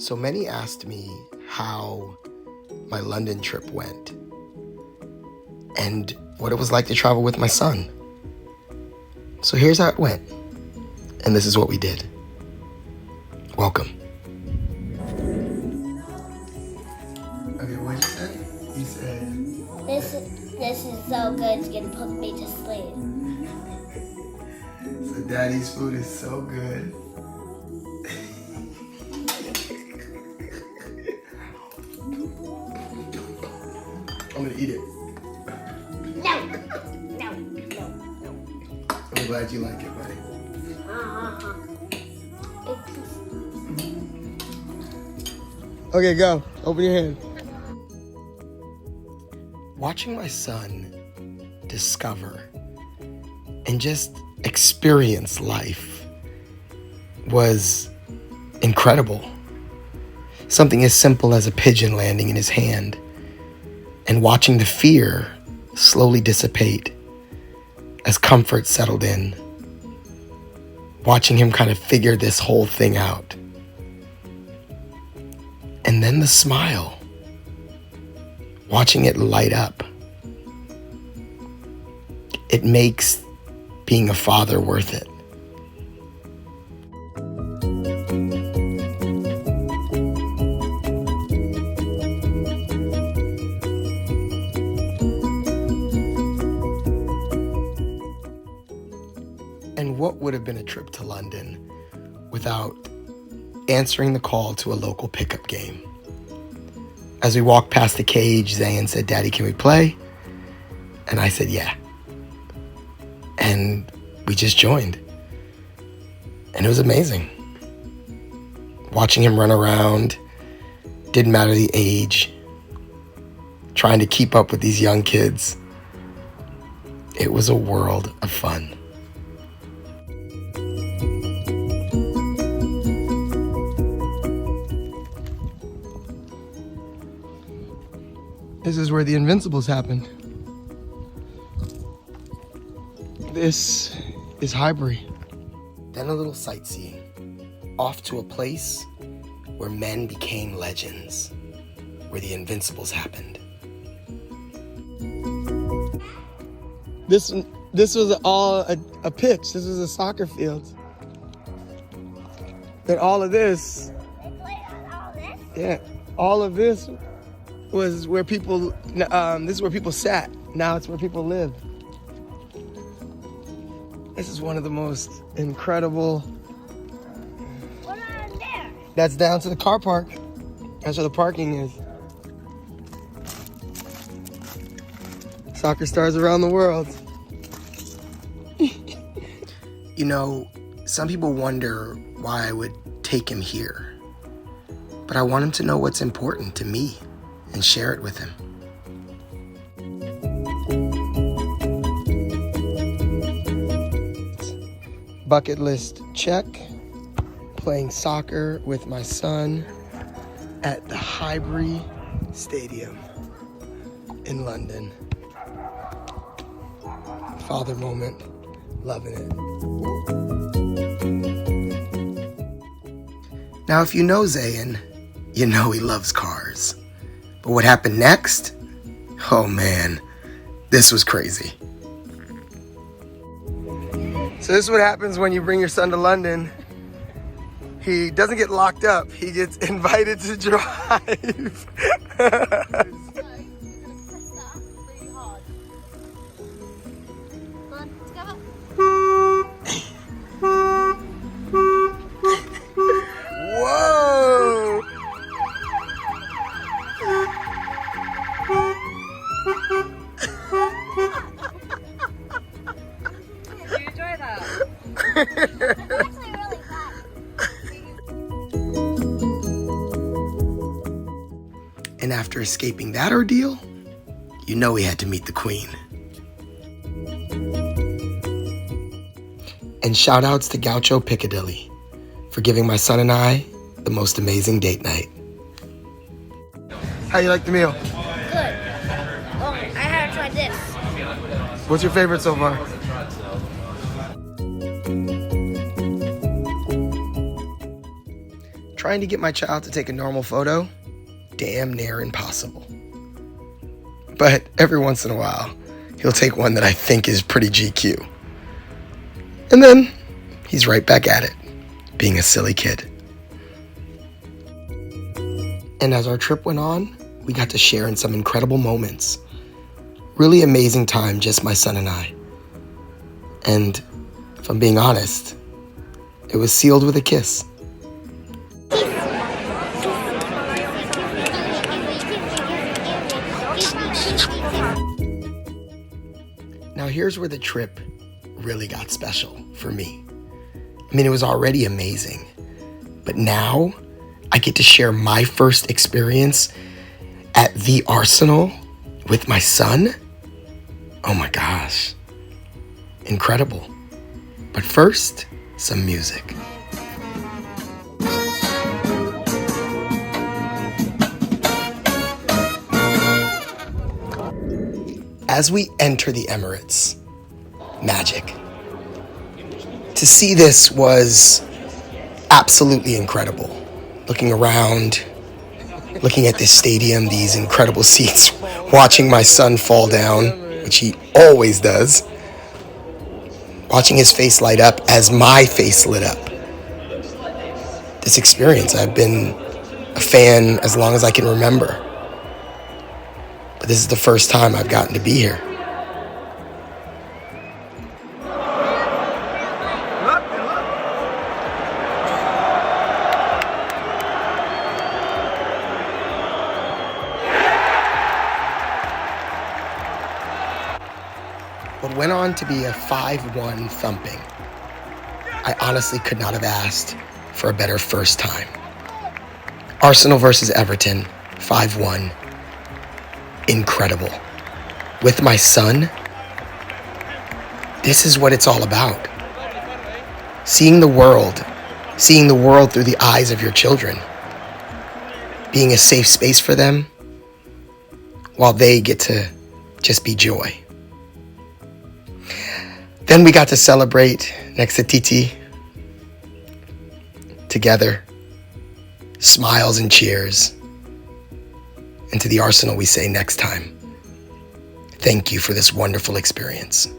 So many asked me how my London trip went and what it was like to travel with my son. So here's how it went, and this is what we did. Welcome. Okay, what'd you say? You said... This is so good, it's gonna put me to sleep. So Daddy's food is so good. I'm gonna eat it. No. I'm glad you like it, buddy. Okay, go. Open your hand. Watching my son discover and just experience life was incredible. Something as simple as a pigeon landing in his hand and watching the fear slowly dissipate as comfort settled in. Watching him kind of figure this whole thing out. And then the smile. Watching it light up. It makes being a father worth it. And what would have been a trip to London without answering the call to a local pickup game? As we walked past the cage, Zayin said, "Daddy, can we play?" And I said, "Yeah." And we just joined. And it was amazing. Watching him run around, didn't matter the age, trying to keep up with these young kids. It was a world of fun. This is where the Invincibles happened. This is Highbury. Then a little sightseeing, off to a place where men became legends, where the Invincibles happened. This was all a pitch. This was a soccer field. And all of this, They played on all this? yeah, all of this was where people, this is where people sat. Now it's where people live. This is one of the most incredible. What on there? That's down to the car park. That's where the parking is. Soccer stars around the world. You know, some people wonder why I would take him here. But I want him to know what's important to me and share it with him. Bucket list check. Playing soccer with my son at the Highbury Stadium in London. Father moment, loving it. Now, if you know Zayin, you know he loves cars. But what happened next? Oh man, this was crazy. So this is what happens when you bring your son to London. He doesn't get locked up, he gets invited to drive. Whoa! Did you enjoy that? Actually really fun. And after escaping that ordeal, you know he had to meet the Queen. And shout outs to Gaucho Piccadilly for giving my son and I the most amazing date night. How you like the meal? Good. Oh, I had to try this. What's your favorite so far? trying to get my child to take a normal photo, damn near impossible. But every once in a while, he'll take one that I think is pretty GQ. And then he's right back at it, being a silly kid. And as our trip went on, we got to share in some incredible moments. Really amazing time, just my son and I. And if I'm being honest, it was sealed with a kiss. Now here's where the trip really got special for me. I mean, it was already amazing, but now I get to share my first experience at the Arsenal with my son. Oh my gosh, incredible. But first, some music. As we enter the Emirates, magic. To see this was absolutely incredible. Looking around, looking at this stadium, these incredible seats, watching my son fall down, which he always does, watching his face light up as my face lit up. This experience, I've been a fan as long as I can remember. But this is the first time I've gotten to be here. What went on to be a 5-1 thumping, I honestly could not have asked for a better first time. Arsenal versus Everton, 5-1. Incredible. With my son, this is what it's all about. Seeing the world through the eyes of your children. Being a safe space for them while they get to just be joy. Then we got to celebrate next to Titi together. Smiles and cheers. And to the Arsenal we say next time, thank you for this wonderful experience.